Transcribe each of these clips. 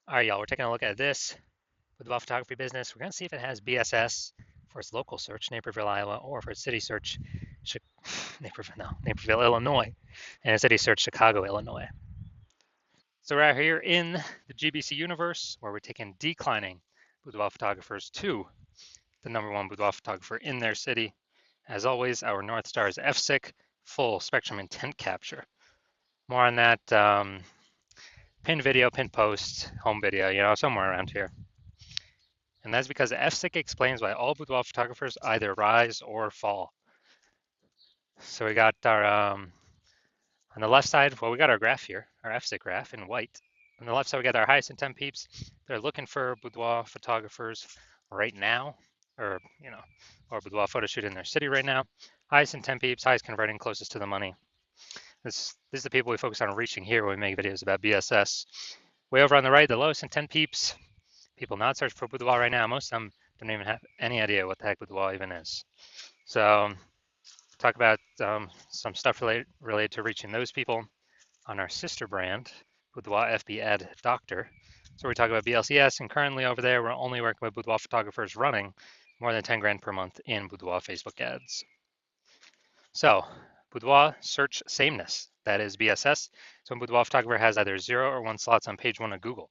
All right, y'all, we're taking a look at this boudoir photography business. We're going to see if it has BSS for its local search, Naperville, Iowa, or for its city search, Naperville, Illinois, and its city search, Chicago, Illinois. So we're out here in the GBC universe where we're taking declining boudoir photographers to the #1 boudoir photographer in their city. As always, our North Star is FSIC, full spectrum intent capture. More on that pin video, pin post, home video, somewhere around here. And that's because FSIC explains why all boudoir photographers either rise or fall. So we got our, on the left side, well, we got our graph here, our FSIC graph in white. On the left side, we got our highest intent peeps. They're looking for boudoir photographers right now, or boudoir photo shoot in their city right now. Highest intent peeps, highest converting, closest to the money. This is the people we focus on reaching here when we make videos about BSS. Way over on the right, the lowest intent peeps, people not searching for boudoir right now. Most of them don't even have any idea what the heck boudoir even is. So talk about some stuff related to reaching those people on our sister brand, Boudoir FB Ad Doctor. So we talk about BLCS, and currently over there, we're only working with boudoir photographers running more than 10 grand per month in boudoir Facebook ads. So boudoir search sameness, that is BSS. So a boudoir photographer has either 0 or 1 slots on page 1 of Google.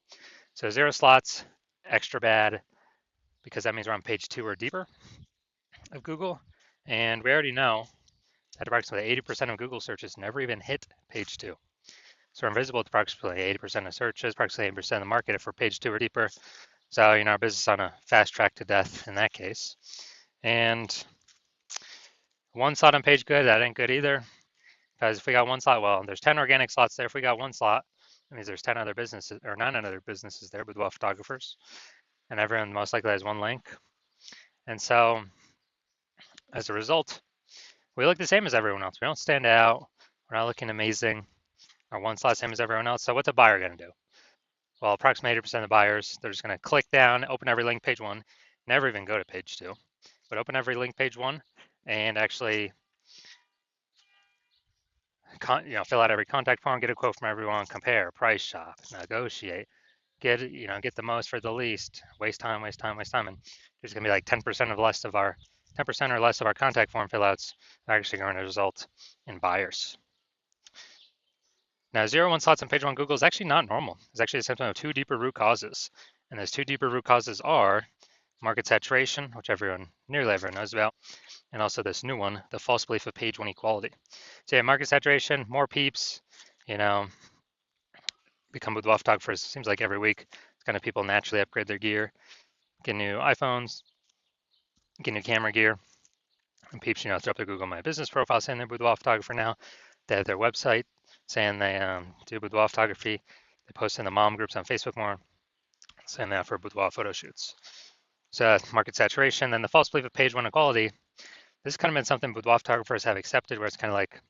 So 0 slots, extra bad, because that means we're on page 2 or deeper of Google. And we already know that approximately 80% of Google searches never even hit page 2. So we're invisible to approximately 80% of searches, approximately 80% of the market if we're page 2 or deeper. So, our business is on a fast track to death in that case. And 1 slot on page good, that ain't good either. Because if we got 1 slot, well, there's 10 organic slots there. If we got 1 slot, that means there's 10 other businesses or 9 other businesses there with photographers. And everyone most likely has 1 link. And so as a result, we look the same as everyone else. We don't stand out. We're not looking amazing. Our 1 slot same as everyone else. So what's a buyer going to do? Well, approximately 80% of buyers, they're just going to click down, open every link page 1, never even go to page 2, but open every link page 1 and actually fill out every contact form, get a quote from everyone, compare, price shop, negotiate, get the most for the least, waste time, and there's going to be like 10% or less of our contact form fill outs are actually going to result in buyers. Now, 0-1 slots on page 1 Google is actually not normal. It's actually a symptom of 2 deeper root causes. And those 2 deeper root causes are market saturation, which nearly everyone knows about, and also this new one, the false belief of page 1 equality. So yeah, market saturation, more peeps, become boudoir photographers. Seems like every week, it's kind of people naturally upgrade their gear, get new iPhones, get new camera gear, and peeps, throw up their Google My Business profile saying they're boudoir photographer now. They have their website saying they do boudoir photography. They post in the mom groups on Facebook more, saying they offer boudoir photo shoots. So market saturation, then the false belief of page 1 equality. This has kind of been something boudoir photographers have accepted, where it's kind of like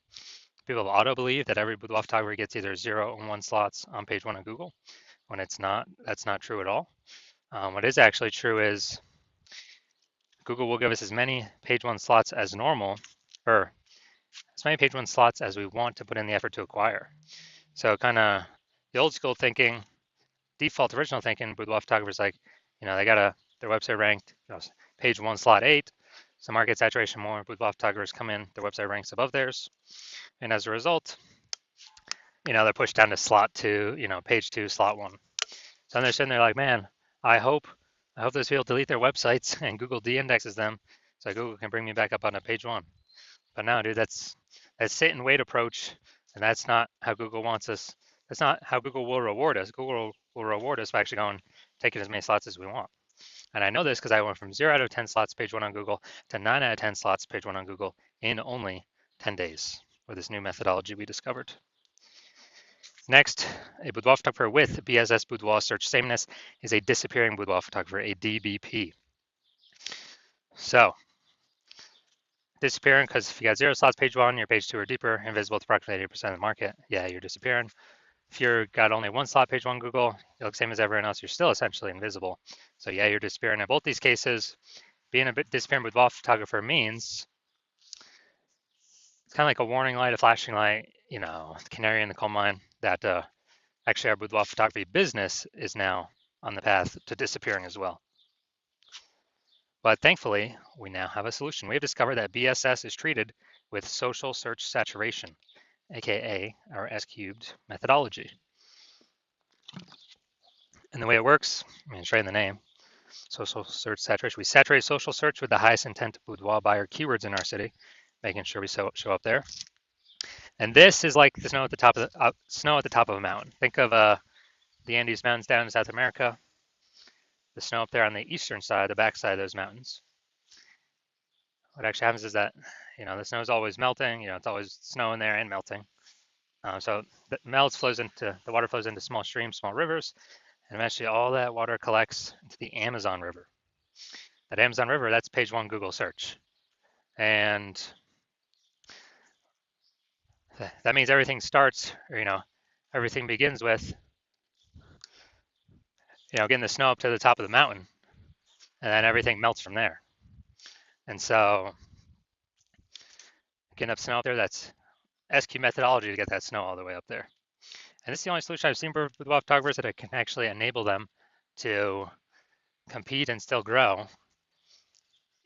people auto believe that every boudoir photographer gets either 0 or 1 slots on page 1 of Google, when it's not. That's not true at all. What is actually true is Google will give us as many page 1 slots as normal, or as many page 1 slots as we want to put in the effort to acquire. So kind of the old school thinking, default original thinking, boudoir photographers they got their website ranked, page 1 slot 8. So market saturation, more boudoir photographers come in, their website ranks above theirs. And as a result, they're pushed down to slot 2, page 2, slot 1. So they're sitting there like, man, I hope those people delete their websites and Google de-indexes them so Google can bring me back up on a page 1. But no, dude, that's sit and wait approach, and that's not how Google wants us. That's not how Google will reward us. Google will reward us by actually taking as many slots as we want. And I know this because I went from 0 out of 10 slots page 1 on Google to 9 out of 10 slots page 1 on Google in only 10 days with this new methodology we discovered. Next, a boudoir photographer with BSS boudoir search sameness is a disappearing boudoir photographer, a DBP. So, disappearing because if you got 0 slots page 1, you're page 2 or deeper, invisible to approximately 80% of the market, yeah, you're disappearing. If you've got only 1 slot page 1 Google, you look same as everyone else, you're still essentially invisible. So yeah, you're disappearing. In both these cases, being a bit disappearing boudoir photographer means it's kind of like a warning light, a flashing light, the canary in the coal mine, that actually our boudoir photography business is now on the path to disappearing as well. But thankfully, we now have a solution. We have discovered that BSS is treated with social search saturation, aka our S-cubed methodology. And the way it works, I mean, it's right in the name, social search saturation. We saturate social search with the highest intent boudoir buyer keywords in our city, making sure we show up there. And this is like the snow at the top of a mountain. Think of the Andes Mountains down in South America, the snow up there on the eastern side, the backside of those mountains. What actually happens is that, the snow is always melting. It's always snowing there and melting. So the water flows into small streams, small rivers, and eventually all that water collects into the Amazon River. That Amazon River, that's page one Google search. And that means everything starts, everything begins with, getting the snow up to the top of the mountain, and then everything melts from there. And so getting up snow up there, that's SQ methodology to get that snow all the way up there. And this is the only solution I've seen for boudoir photographers that can actually enable them to compete and still grow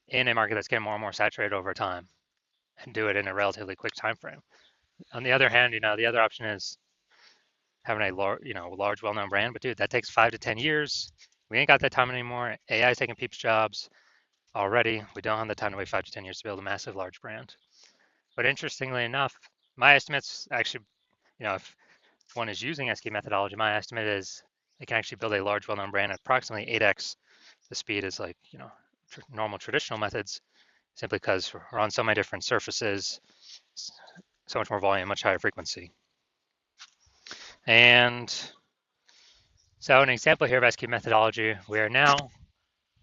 in a market that's getting more and more saturated over time, and do it in a relatively quick time frame. On the other hand, the other option is having a large, well-known brand. But dude, that takes 5 to 10 years. We ain't got that time anymore. AI is taking people's jobs already. We don't have the time to wait 5 to 10 years to build a massive, large brand. But interestingly enough, my estimates actually, if one is using SQ methodology, my estimate is it can actually build a large, well-known brand at approximately 8x the speed as normal traditional methods, simply because we're on so many different surfaces, so much more volume, much higher frequency. And so an example here of SQ methodology, we are now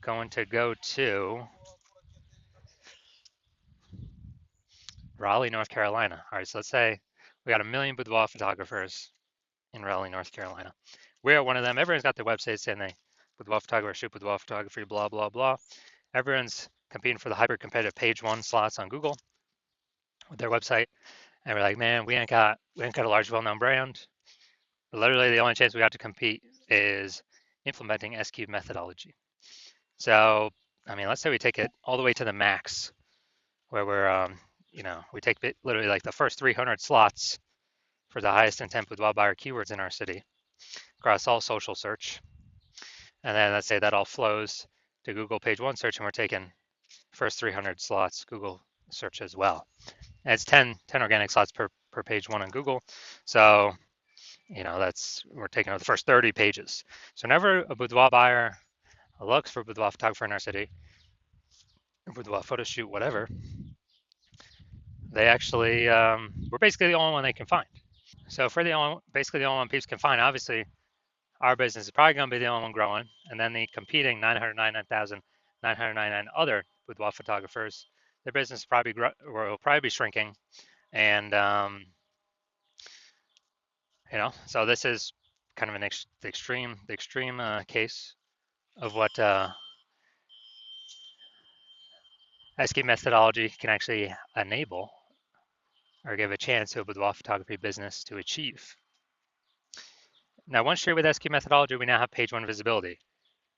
going to go to Raleigh, North Carolina. All right, so let's say we got 1 million boudoir photographers in Raleigh, North Carolina. We're one of them. Everyone's got their website saying they boudoir photographer, shoot boudoir photography, blah, blah, blah. Everyone's competing for the hyper competitive page one slots on Google with their website. And we're like, man, we ain't got a large, well-known brand. But literally, the only chance we got to compete is implementing S-cube methodology. So, let's say we take it all the way to the max, where we're, we take literally like the first 300 slots for the highest intent boudoir buyer keywords in our city across all social search. And then let's say that all flows to Google page one search, and we're taking first 300 slots Google search as well. And it's 10 organic slots per page one on Google. So, we're taking out the first 30 pages. So whenever a boudoir buyer looks for a boudoir photographer in our city, boudoir photo shoot, whatever, they actually, we're basically the only one they can find. So if we're basically the only one people can find, obviously our business is probably going to be the only one growing, and then the competing 999,999 other boudoir photographers, their business will probably be shrinking. And so this is kind of the extreme case of what SQ methodology can actually enable or give a chance to a boudoir photography business to achieve. Now, once shared with SQ methodology, we now have page one visibility.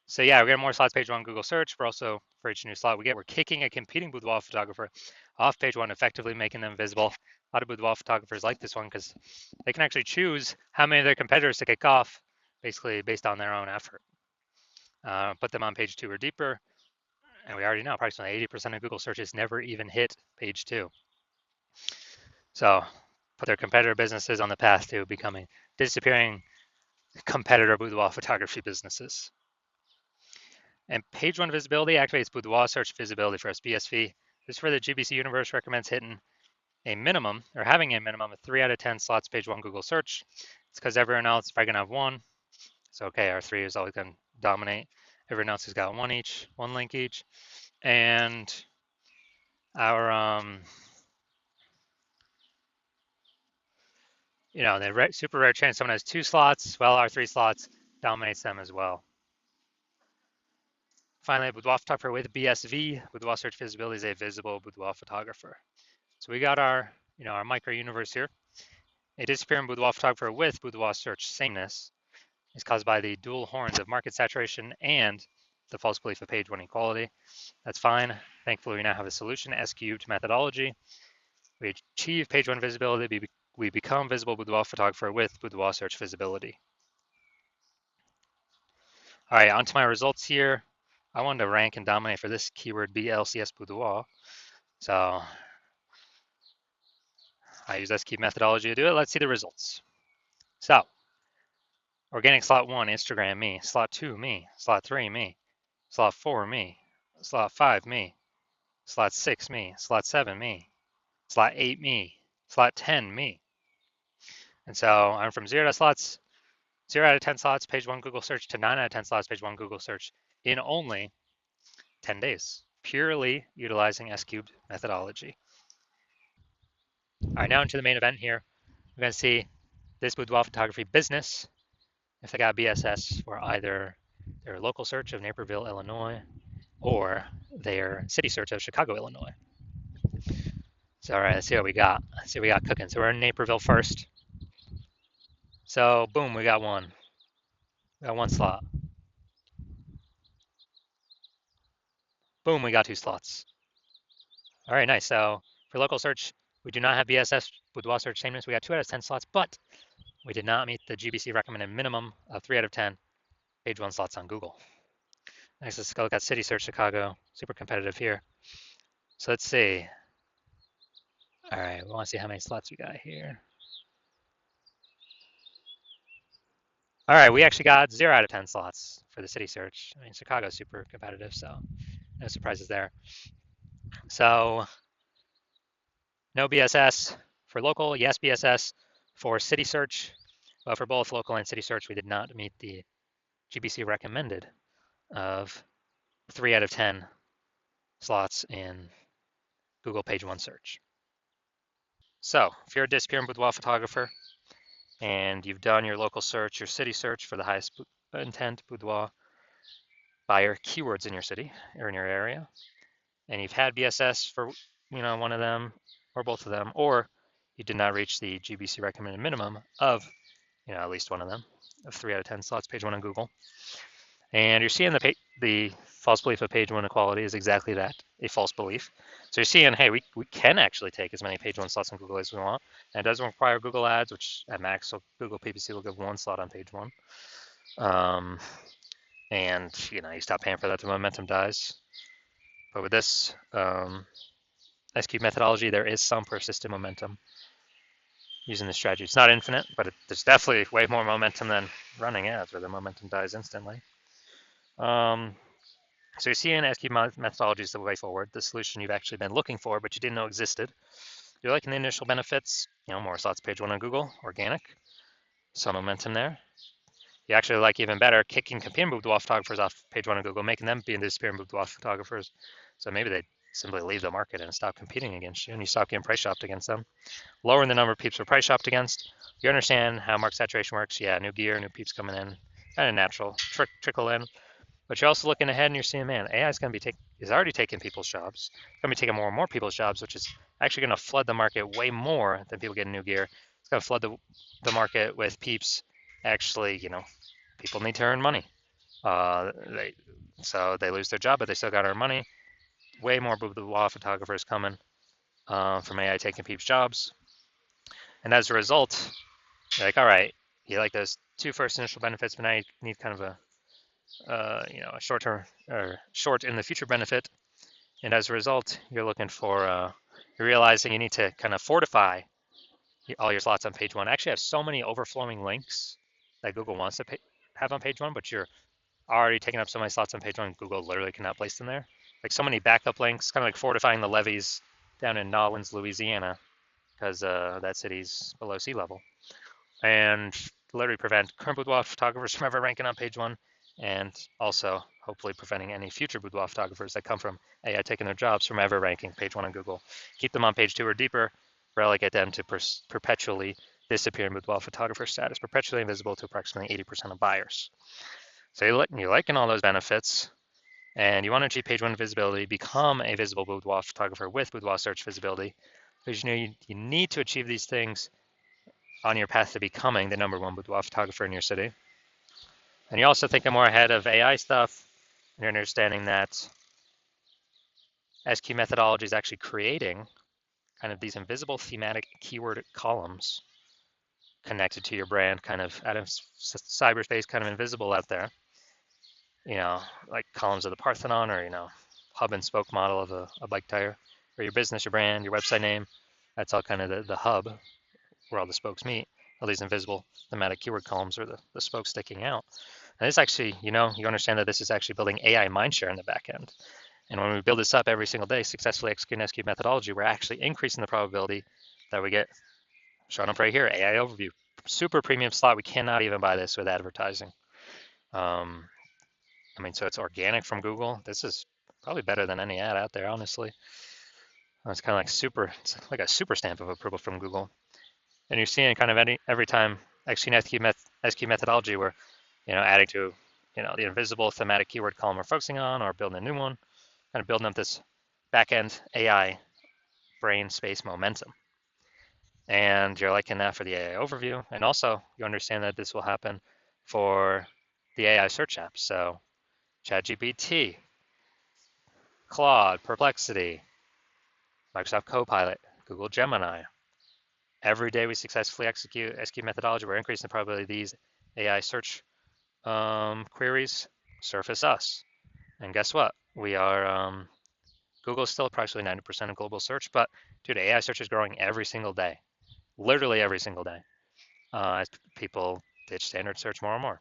So yeah, we're getting more slots page one Google search. We're also, for each new slot we're kicking a competing boudoir photographer off page one, effectively making them visible. A lot of boudoir photographers like this one because they can actually choose how many of their competitors to kick off, basically based on their own effort. Put them on page two or deeper, and we already know approximately 80% of Google searches never even hit page two. So put their competitor businesses on the path to becoming disappearing competitor boudoir photography businesses. And page one visibility activates boudoir search visibility for us, BSV. This is where the GBC universe recommends hitting a minimum or having a minimum of 3 out of 10 slots page one Google search. It's because everyone else is probably going to have one. So, okay, our 3 is always going to dominate. Everyone else has got one link each. And our, the super rare chance someone has 2 slots, well, our 3 slots dominates them as well. Finally, boudoir photographer with BSV, boudoir search visibility is a visible boudoir photographer. So we got our, our micro universe here. A disappearing boudoir photographer with boudoir search sameness is caused by the dual horns of market saturation and the false belief of page one equality. That's fine. Thankfully, we now have a solution, S cubed methodology. We achieve page one visibility. We become visible boudoir photographer with boudoir search visibility. All right, on to my results here. I wanted to rank and dominate for this keyword BLCS boudoir. So I use S cubed methodology to do it. Let's see the results. So organic slot 1, Instagram, me. Slot 2, me. Slot 3, me. Slot 4, me. Slot 5, me. Slot 6, me. Slot 7, me. Slot 8, me. Slot 10, me. And so I'm from 0 out of 10 slots, page one Google search, to 9 out of 10 slots, page one Google search in only 10 days, purely utilizing S cubed methodology. All right, now into the main event here. We're going to see this boudoir photography business, if they got BSS for either their local search of Naperville, Illinois, or their city search of Chicago, Illinois. So, all right, let's see what we got. Let's see what we got cooking. So we're in Naperville first. So, boom, we got one. We got one slot. Boom, we got 2 slots. All right, nice. So for local search, we do not have BSS boudoir search sameness. We got 2 out of 10 slots, but we did not meet the GBC recommended minimum of 3 out of 10 page one slots on Google. Next, let's go look at city search Chicago. Super competitive here. So let's see. All right, we want to see how many slots we got here. All right, we actually got 0 out of 10 slots for the city search. I mean, Chicago's super competitive, so no surprises there. So no BSS for local, yes BSS for city search, but for both local and city search, we did not meet the GBC recommended of 3 out of 10 slots in Google page one search. So if you're a disappearing boudoir photographer and you've done your local search, your city search for the highest intent boudoir buyer keywords in your city or in your area, and you've had BSS for one of them or both of them, or you did not reach the GBC recommended minimum of at least one of them, of 3 out of 10 slots page one on Google, and you're seeing the false belief of page one equality is exactly that, a false belief. So you're seeing, hey, we can actually take as many page one slots on Google as we want, and it doesn't require Google ads, which at max, so Google PPC will give 1 slot on page one. And you stop paying for that, the momentum dies. But with this S cubed methodology, there is some persistent momentum using this strategy. It's not infinite, but there's definitely way more momentum than running ads where the momentum dies instantly. So you're seeing S cubed methodology is the way forward, the solution you've actually been looking for, but you didn't know existed. You're liking the initial benefits, more slots page one on Google, organic, some momentum there. You actually like even better kicking competing boudoir photographers off page one on Google, making them be disappearing boudoir photographers. So maybe they simply leave the market and stop competing against you, and you stop getting price shopped against them. Lowering the number of peeps we're price shopped against. You understand how market saturation works. Yeah, new gear, new peeps coming in, kind of natural, trickle in. But you're also looking ahead and you're seeing, man, AI is going to be is already taking people's jobs. It's going to be taking more and more people's jobs, which is actually going to flood the market way more than people getting new gear. It's going to flood the market with peeps. Actually, people need to earn money. So they lose their job, but they still got to earn money. Way more boudoir photographers coming from AI taking peeps' jobs. And as a result, you're like, all right, you like those 2 first initial benefits, but now you need kind of a short-term or short in the future benefit. And as a result, you're looking for, you're realizing you need to kind of fortify all your slots on page one. Actually, have so many overflowing links that Google wants to have on page one, but you're already taking up so many slots on page one, Google literally cannot place them there. Like so many backup links, kind of like fortifying the levees down in Nolens, Louisiana, because that city's below sea level. And literally prevent current boudoir photographers from ever ranking on page one, and also hopefully preventing any future boudoir photographers that come from AI taking their jobs from ever ranking page one on Google. Keep them on page 2 or deeper, relegate them to perpetually disappearing boudoir photographer status, perpetually invisible to approximately 80% of buyers. So you're liking all those benefits, and you want to achieve page one visibility, become a visible boudoir photographer with boudoir search visibility, because you need to achieve these things on your path to becoming the #1 boudoir photographer in your city. And you're also thinking more ahead of AI stuff, and you're understanding that SQ methodology is actually creating kind of these invisible thematic keyword columns connected to your brand, kind of out of cyberspace, kind of invisible out there. Like columns of the Parthenon, or hub and spoke model of a bike tire, or your business, your brand, your website name. That's all kind of the hub where all the spokes meet. All these invisible thematic keyword columns are the spokes sticking out. And this actually, you understand that this is actually building AI mindshare in the back end. And when we build this up every single day, successfully executing SQ methodology, we're actually increasing the probability that we get shown up right here, AI overview, super premium slot. We cannot even buy this with advertising. So it's organic from Google. This is probably better than any ad out there, honestly. It's kind of like it's like a super stamp of approval from Google. And you're seeing kind of every time executing SQ methodology, we're adding to the invisible thematic keyword column we're focusing on, or building a new one, kind of building up this back-end AI brain space momentum. And you're liking that for the AI overview. And also you understand that this will happen for the AI search apps. So ChatGPT, Claude, Perplexity, Microsoft Copilot, Google Gemini. Every day we successfully execute SQ methodology, we're increasing the probability these AI search queries surface us. And guess what? We are, Google is still approximately 90% of global search, but dude, AI search is growing every single day, literally every single day, as people ditch standard search more and more.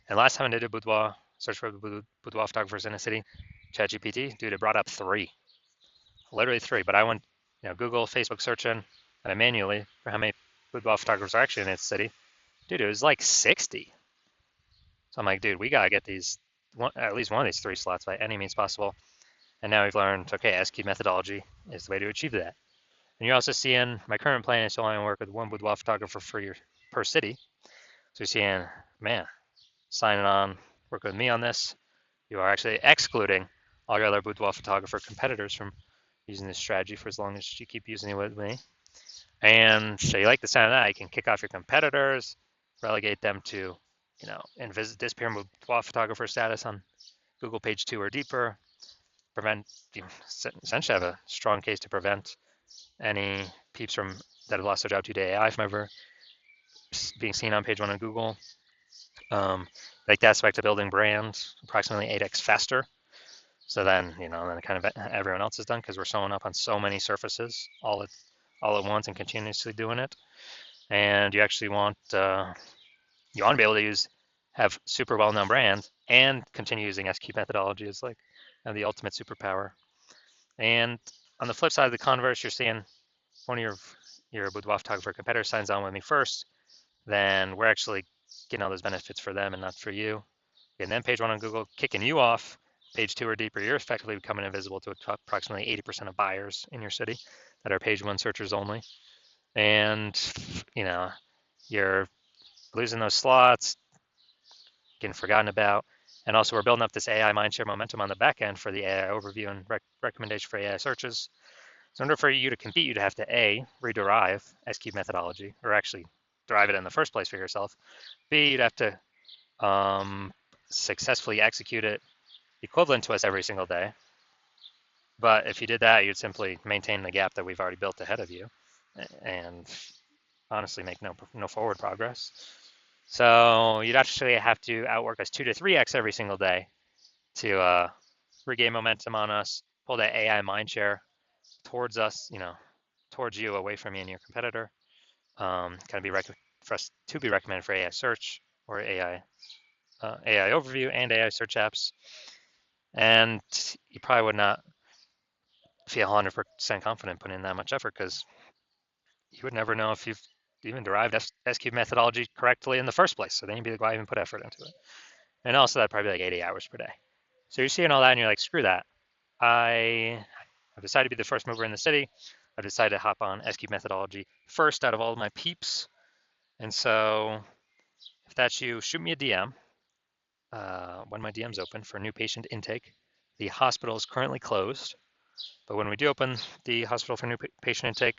And last time I did a boudoir search for boudoir photographers in a city, ChatGPT, dude, it brought up 3, literally 3. But I went, Google, Facebook searching, and I manually for how many boudoir photographers are actually in its city. Dude, it was like 60. So I'm like, dude, we gotta get at least one of these 3 slots by any means possible. And now we've learned, okay, SQ methodology is the way to achieve that. And you're also seeing my current plan is to only work with one boudoir photographer per city. So you're seeing, man, signing on, working with me on this, you are actually excluding all your other boudoir photographer competitors from using this strategy for as long as you keep using it with me. And so you like the sound of that, you can kick off your competitors, relegate them to, disappear boudoir photographer status on Google page 2 or deeper, essentially have a strong case to prevent any peeps that have lost their job to AI from ever being seen on page 1 on Google. Like the aspect of building brands approximately 8x faster. So then, then kind of everyone else is done because we're showing up on so many surfaces all at once and continuously doing it. And you actually want to be able to have super well-known brands and continue using SQ methodology as like the ultimate superpower. And on the flip side of the converse, you're seeing one of your boudoir photographer competitor signs on with me first, then we're actually getting all those benefits for them and not for you. And then page 1 on Google kicking you off, page 2 or deeper, you're effectively becoming invisible to approximately 80% of buyers in your city that are page 1 searchers only. And you're losing those slots, getting forgotten about. And also we're building up this AI mindshare momentum on the back end for the AI overview and recommendation for AI searches. So in order for you to compete, you'd have to A, rederive SQ methodology, or actually derive it in the first place for yourself. B, you'd have to successfully execute it equivalent to us every single day. But if you did that, you'd simply maintain the gap that we've already built ahead of you and honestly make no forward progress. So you'd actually have to outwork us 2 to 3x every single day to regain momentum on us, pull that AI mindshare towards us, towards you, away from you and your competitor. Kind of be for us to be recommended for AI search or AI overview and AI search apps. And you probably would not feel 100% confident putting in that much effort because you would never know if you've even derived SQ methodology correctly in the first place. So then you'd be like, why even put effort into it? And also that'd probably be like 80 hours per day. So you're seeing all that and you're like, screw that. I've decided to be the first mover in the city. I've decided to hop on SQ methodology first out of all of my peeps. And so if that's you, shoot me a DM when my DM's open for new patient intake. The hospital is currently closed, but when we do open the hospital for new patient intake,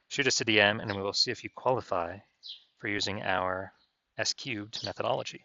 shoot us a DM and we will see if you qualify for using our S-cubed methodology.